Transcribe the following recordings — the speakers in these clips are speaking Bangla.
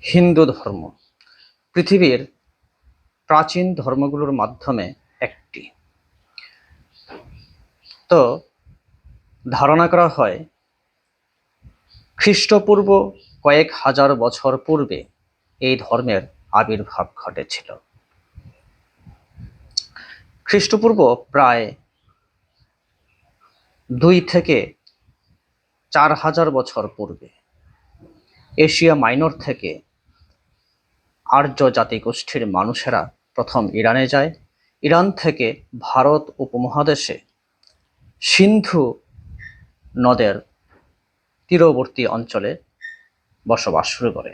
হিন্দু ধর্ম পৃথিবীর প্রাচীন ধর্মগুলোর মাধ্যমে একটি। তো ধারণা করা হয় খ্রিস্টপূর্ব কয়েক হাজার বছর পূর্বে এই ধর্মের আবির্ভাব ঘটেছিল। খ্রিস্টপূর্ব প্রায় 2 থেকে 4 হাজার বছর পূর্বে এশিয়া মাইনর থেকে আর্য জাতিগোষ্ঠীর মানুষেরা প্রথম ইরানে যায়। ইরান থেকে ভারত উপমহাদেশে সিন্ধু নদের তীরবর্তী অঞ্চলে বসবাস শুরু করে।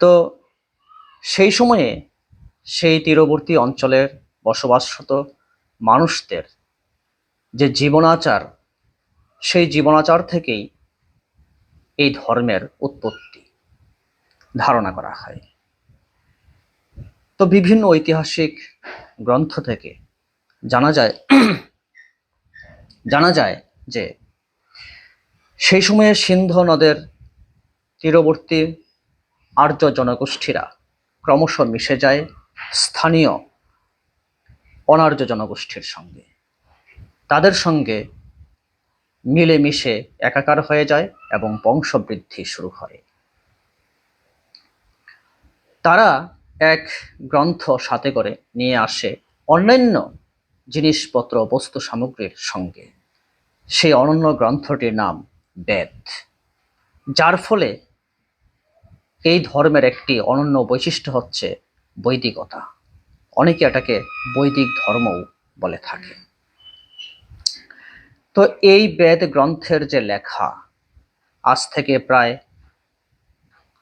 তো সেই সময়ে সেই তীরবর্তী অঞ্চলের বসবাসরত মানুষদের যে জীবনাচার, সেই জীবনাচার থেকেই এই ধর্মের উৎপত্তি ধারণা করা হয়। তো বিভিন্ন ঐতিহাসিক গ্রন্থ থেকে জানা যায় যে সেই সময়ে সিন্ধু নদের তীরবর্তী আর্য জনগোষ্ঠীরা ক্রমশ মিশে যায় স্থানীয় অনার্য জনগোষ্ঠীর সঙ্গে। তাদের সঙ্গে মিলেমিশে একাকার হয়ে যায় এবং বংশবৃদ্ধি শুরু হয়। তারা এক গ্রন্থ সাথে করে নিয়ে আসে অন্যান্য জিনিসপত্র বস্তু সামগ্রীর সঙ্গে। সেই অনন্য গ্রন্থটির নাম বেদ, যার ফলে এই ধর্মের একটি অনন্য বৈশিষ্ট্য হচ্ছে বৈদিকতা। অনেকে এটাকে বৈদিক ধর্মও বলে থাকে। তো এই বেদ গ্রন্থের যে লেখা, আজ থেকে প্রায়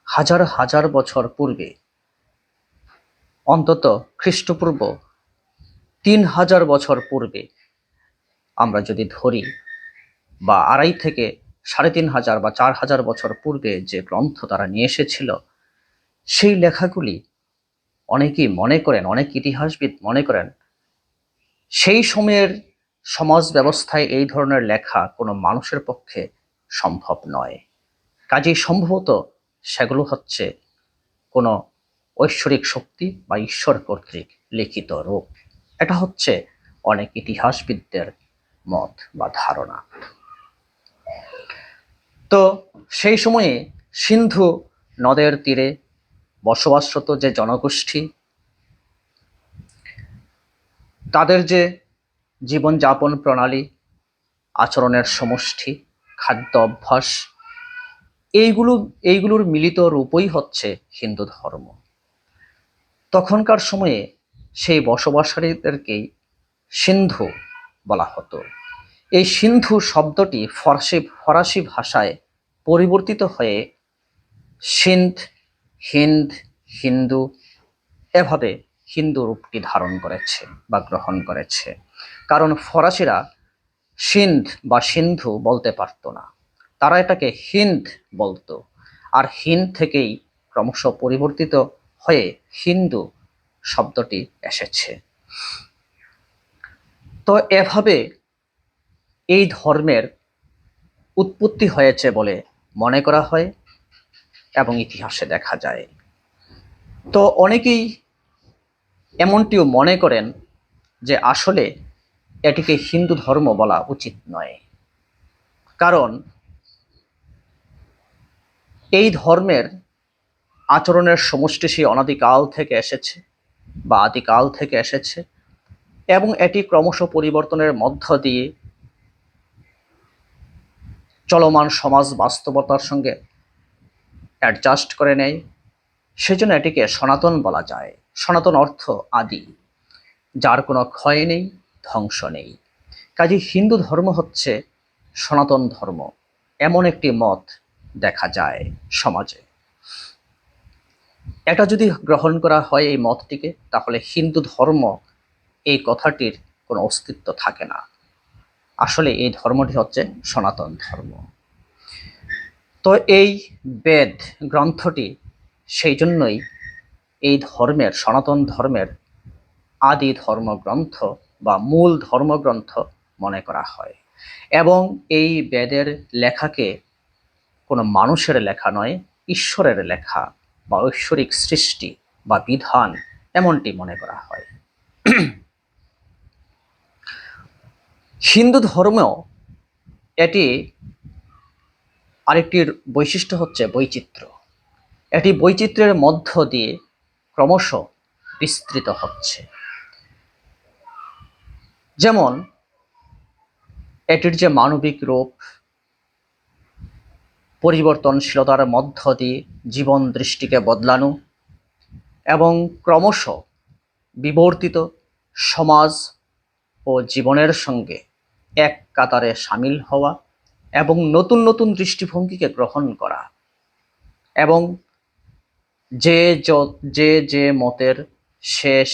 হাজার হাজার বছর পূর্বে, অন্তত খ্রিস্টপূর্ব 3000 বছর পূর্বে আমরা যদি ধরি, বা 2.5 থেকে 3500 বা 4000 বছর পূর্বে যে গ্রন্থ তারা নিয়ে এসেছিল, সেই লেখাগুলি অনেকেই মনে করেন, অনেক ইতিহাসবিদ মনে করেন সেই সময়ের সমাজ ব্যবস্থায় এই ধরনের লেখা কোনো মানুষের পক্ষে সম্ভব নয়। কাজেই সম্ভবত সেগুলো হচ্ছে কোনো ঐশ্বরিক শক্তি বা ঈশ্বর কর্তৃক লিখিত রূপ। এটা হচ্ছে অনেক ইতিহাসবিদদের মত বা ধারণা। তো সেই সময়ে সিন্ধু নদের তীরে বসবাসরত যে জনগোষ্ঠী, তাদের যে জীবনযাপন প্রণালী, আচরণের সমষ্টি, খাদ্য অভ্যাস, এইগুলোর মিলিত রূপই হচ্ছে হিন্দু ধর্ম। তখনকার সময়ে সেই বসবাসকারীদেরকেই সিন্ধু বলা হতো। এই সিন্ধু শব্দটি ফরাসি ভাষায় পরিবর্তিত হয়ে সিন্ধ, হিন্দ, হিন্দু এভাবে হিন্দু রূপটি ধারণ করেছে বা গ্রহণ করেছে। কারণ ফরাসিরা সিন্ধ বা সিন্ধু বলতে পারত না, তারা এটাকে হিন্দ বলতো। আর হিন্দ থেকেই ক্রমশ পরিবর্তিত হয়ে হিন্দু শব্দটি এসেছে। তো এভাবে এই ধর্মের উৎপত্তি হয়েছে বলে মনে করা হয় এবং ইতিহাসে দেখা যায়। তো অনেকেই এমনটিও মনে করেন যে আসলে এটিকে হিন্দু ধর্ম বলা উচিত নয়, কারণ এই ধর্মের আচরণের সমষ্টি সেই অনাদিকাল থেকে এসেছে বা আদিকাল থেকে এসেছে, এবং এটি ক্রমশ পরিবর্তনের মধ্য দিয়ে চলমান সমাজ বাস্তবতার সঙ্গে অ্যাডজাস্ট করে নেয়। সেজন্য এটিকে সনাতন বলা যায়। সনাতন অর্থ আদি, যার কোনো ক্ষয় নেই, ধ্বংস নেই। কাজে হিন্দু ধর্ম হচ্ছে সনাতন ধর্ম, এমন একটি মত দেখা যায় সমাজে। এটা যদি গ্রহণ করা হয় এই মতটিকে, তাহলে হিন্দু ধর্ম এই কথাটির কোনো অস্তিত্ব থাকে না। আসলে এই ধর্মটি হচ্ছে সনাতন ধর্ম। তো এই বেদ গ্রন্থটি সেই জন্যই এই ধর্মের, সনাতন ধর্মের আদি ধর্মগ্রন্থ বা মূল ধর্মগ্রন্থ মনে করা হয়। এবং এই বেদের লেখাকে কোনো মানুষের লেখা নয়, ঈশ্বরের লেখা বা ঐশ্বরিক সৃষ্টি বা বিধান এমনটি মনে করা হয়। হিন্দু ধর্মেও এটি আরেকটির বৈশিষ্ট্য হচ্ছে বৈচিত্র্য। এটি বৈচিত্র্যের মধ্য দিয়ে ক্রমশ বিস্তৃত হচ্ছে। যেমন এটির যে মানবিক রূপ, পরিবর্তনশীলতার মধ্য দিয়ে জীবন দৃষ্টিকে বদলানো এবং ক্রমশ বিবর্তিত সমাজ ও জীবনের সঙ্গে এক কাতারে সামিল হওয়া এবং নতুন নতুন দৃষ্টিভঙ্গিকে গ্রহণ করা এবং যে যে মতের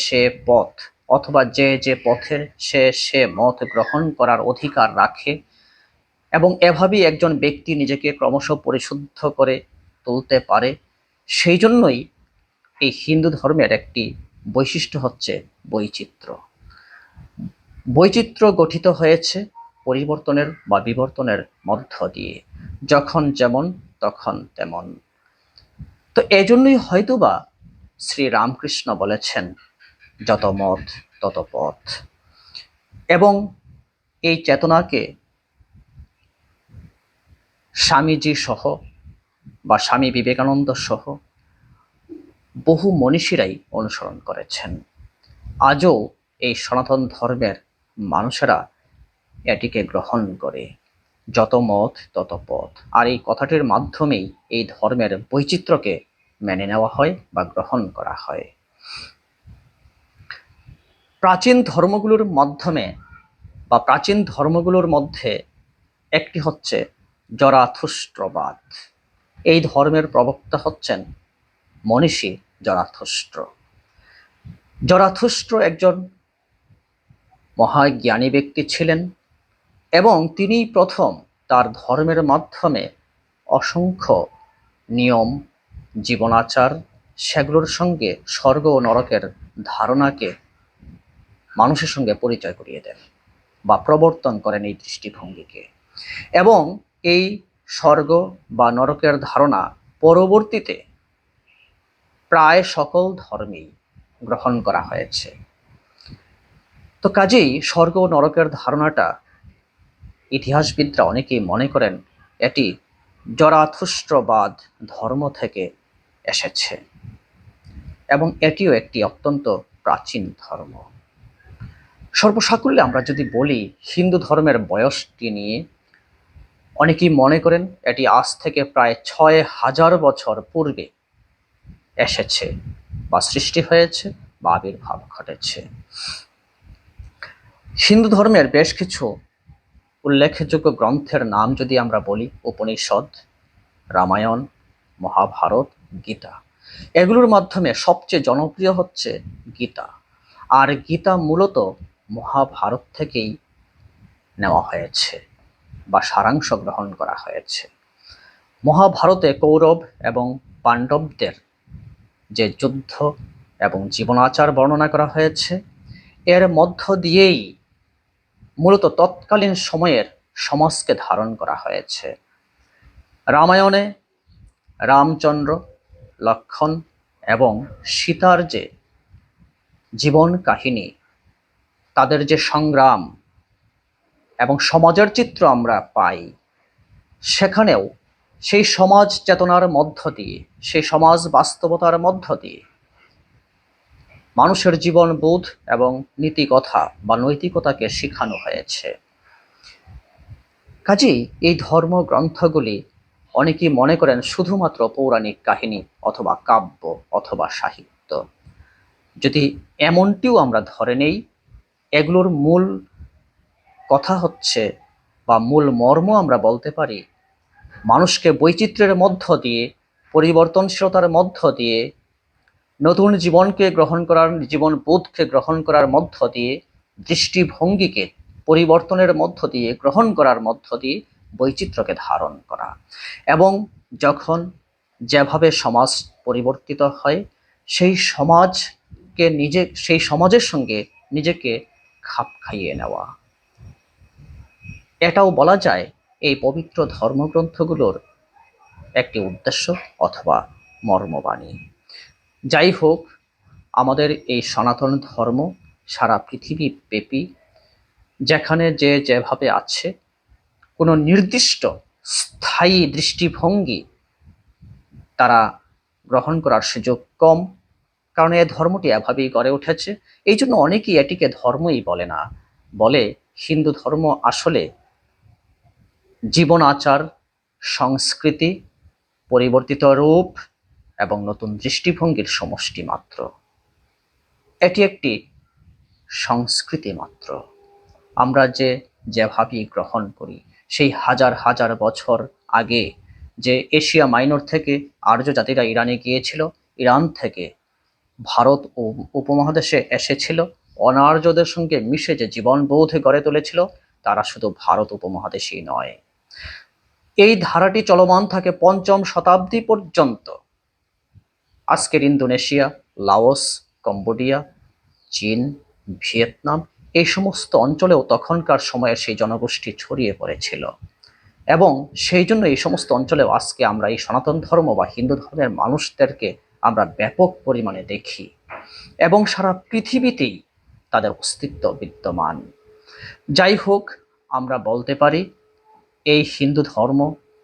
সে পথ অথবা যে পথের সে মত গ্রহণ করার অধিকার রাখে এবং এভাবেই একজন ব্যক্তি নিজেকে ক্রমশ পরিশুদ্ধ করে তুলতে পারে। সেই জন্যই এই হিন্দু ধর্মের একটি বৈশিষ্ট্য হচ্ছে বৈচিত্র্য। বৈচিত্র্য গঠিত হয়েছে পরিবর্তনের বা বিবর্তনের মধ্য দিয়ে, যখন যেমন তখন তেমন। তো এজন্যই হয়তোবা শ্রী রামকৃষ্ণ বলেছেন যত মত তত পথ, এবং এই চেতনাকে স্বামীজি সহ বা স্বামী বিবেকানন্দ সহ বহু মনীষীরাই অনুসরণ করেছেন। আজও এই সনাতন ধর্মের মানুষেরা এটিকে গ্রহণ করে, যত মত তত পথ। আর এই কথাটির মাধ্যমেই এই ধর্মের বৈচিত্র্যকে মেনে নেওয়া হয় বা গ্রহণ করা হয়। প্রাচীন ধর্মগুলোর মাধ্যমে বা প্রাচীন ধর্মগুলোর মধ্যে একটি হচ্ছে জরাথুস্ট্রবাদ। এই ধর্মের প্রবক্তা হচ্ছেন মনীষী জরাথুস্ট্র। জরাথুস্ট্র একজন মহাজ্ঞানী ব্যক্তি ছিলেন এবং তিনি প্রথম তার ধর্মের মাধ্যমে অসংখ্য নিয়ম, জীবনাচার, সেগুলোর সঙ্গে স্বর্গ ও নরকের ধারণাকে মানুষের সঙ্গে পরিচয় করিয়ে দেন বা প্রবর্তন করেন এই দৃষ্টিভঙ্গিকে। এবং এই স্বর্গ বা নরকের ধারণা পরবর্তীতে প্রায় সকল ধর্মেই গ্রহণ করা হয়েছে। তো কাজেই স্বর্গ ও নরকের ধারণাটা ইতিহাসবিদরা অনেকেই মনে করেন এটি জরাথুস্ট্রবাদ ধর্ম থেকে এসেছে এবং এটিও একটি অত্যন্ত প্রাচীন ধর্ম। সর্বসাকুল্যে আমরা যদি বলি হিন্দু ধর্মের বয়সটি নিয়ে, অনেকেই মনে করেন এটি আজ থেকে প্রায় ৬,০০০ বছর পূর্বে এসেছে বা সৃষ্টি হয়েছে বা আবির্ভাব ঘটেছে। হিন্দু ধর্মের বেশ কিছু উল্লেখযোগ্য গ্রন্থের নাম যদি আমরা বলি, উপনিষদ, রামায়ণ, মহাভারত, গীতা। এগুলোর মাধ্যমে সবচেয়ে জনপ্রিয় হচ্ছে গীতা। আর গীতা মূলত মহাভারত থেকেই নেওয়া হয়েছে বা সারাংশ গ্রহণ করা হয়েছে। মহাভারতে কৌরব এবং পাণ্ডবদের যে যুদ্ধ এবং জীবনাচার বর্ণনা করা হয়েছে, এর মধ্য দিয়েই মূলত তৎকালীন সময়ের সমাজকে ধারণ করা হয়েছে। রামায়ণে রামচন্দ্র, লক্ষ্মণ এবং সীতার যে জীবন কাহিনী, তাদের যে সংগ্রাম এবং সমাজের চিত্র আমরা পাই, সেখানেও সেই সমাজ চেতনার মধ্য দিয়ে, সেই সমাজ বাস্তবতার মধ্য দিয়ে মানুষের জীবন বোধ এবং নীতিকথা বা নৈতিকতাকে শেখানো হয়েছে। কাজেই এই ধর্মগ্রন্থগুলি অনেকেই মনে করেন শুধুমাত্র পৌরাণিক কাহিনী অথবা কাব্য অথবা সাহিত্য। যদি এমনটিও আমরা ধরে নেই, এগুলোর মূল কথা হচ্ছে বা মূল মর্ম আমরা বলতে পারি, মানুষকে বৈচিত্র্যের মধ্য দিয়ে, পরিবর্তনশীলতার মধ্য দিয়ে, নতুন জীবনকে গ্রহণ করার, জীবন বোধকে গ্রহণ করার মধ্য দিয়ে, দৃষ্টিভঙ্গিকে পরিবর্তনের মধ্য দিয়ে, গ্রহণ করার মধ্য দিয়ে বৈচিত্র্যকে ধারণ করা। এবং যখন যেভাবে সমাজ পরিবর্তিত হয়, সেই সমাজের সঙ্গে নিজেকে খাপ খাইয়ে নেওয়া। এটাও বলা যায় এই পবিত্র ধর্মগ্রন্থগুলোর একটি উদ্দেশ্য অথবা মর্মবাণী। যাই হোক, আমাদের এই সনাতন ধর্ম সারা পৃথিবী ব্যাপী যেখানে যে যেভাবে আছে, কোনো নির্দিষ্ট স্থায়ী দৃষ্টিভঙ্গি তারা গ্রহণ করার সুযোগ কম, কারণ এই ধর্মটি এভাবেই গড়ে উঠেছে। এই জন্য অনেকেই এটিকে ধর্মই বলে না, বলে হিন্দু ধর্ম আসলে জীবন আচার, সংস্কৃতি, পরিবর্তিত রূপ এবং নতুন দৃষ্টিভঙ্গির সমষ্টি মাত্র। এটি একটি সংস্কৃতি মাত্র। আমরা যেভাবে গ্রহণ করি, সেই হাজার হাজার বছর আগে যে এশিয়া মাইনর থেকে আর্য জাতিরা ইরানে গিয়েছিল, ইরান থেকে ভারত ও উপমহাদেশে এসেছিল, অনার্যদের সঙ্গে মিশে যে জীবনবোধ গড়ে তুলেছিল, তারা শুধু ভারত উপমহাদেশেই নয়। এই ধারাটি চলমান থাকে ৫ম শতাব্দী পর্যন্ত। আজকের ইন্দোনেশিয়া, লাওস, কম্বোডিয়া, চীন, ভিয়েতনাম এই সমস্ত অঞ্চলেও তখনকার সময়ে সেই জনগোষ্ঠী ছড়িয়ে পড়েছিল, এবং সেই জন্য এই সমস্ত অঞ্চলেও আজকে আমরা এই সনাতন ধর্ম বা হিন্দু ধর্মের মানুষদেরকে আমরা ব্যাপক পরিমাণে দেখি, এবং সারা পৃথিবীতেই তাদের অস্তিত্ব বিদ্যমান। যাই হোক, আমরা বলতে পারি এই হিন্দু ধর্ম,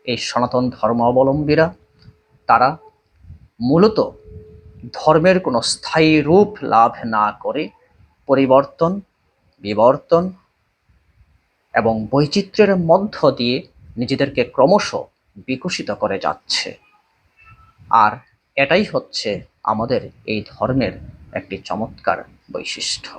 এই সনাতন ধর্মাবলম্বীরা, তারা মূলত ধর্মের কোনো স্থায়ী রূপ লাভ না করে পরিবর্তন, বিবর্তন এবং বৈচিত্র্যের মধ্য দিয়ে নিজেদেরকে ক্রমশ বিকশিত করে যাচ্ছে। আর এটাই হচ্ছে আমাদের এই ধর্মের একটি চমৎকার বৈশিষ্ট্য।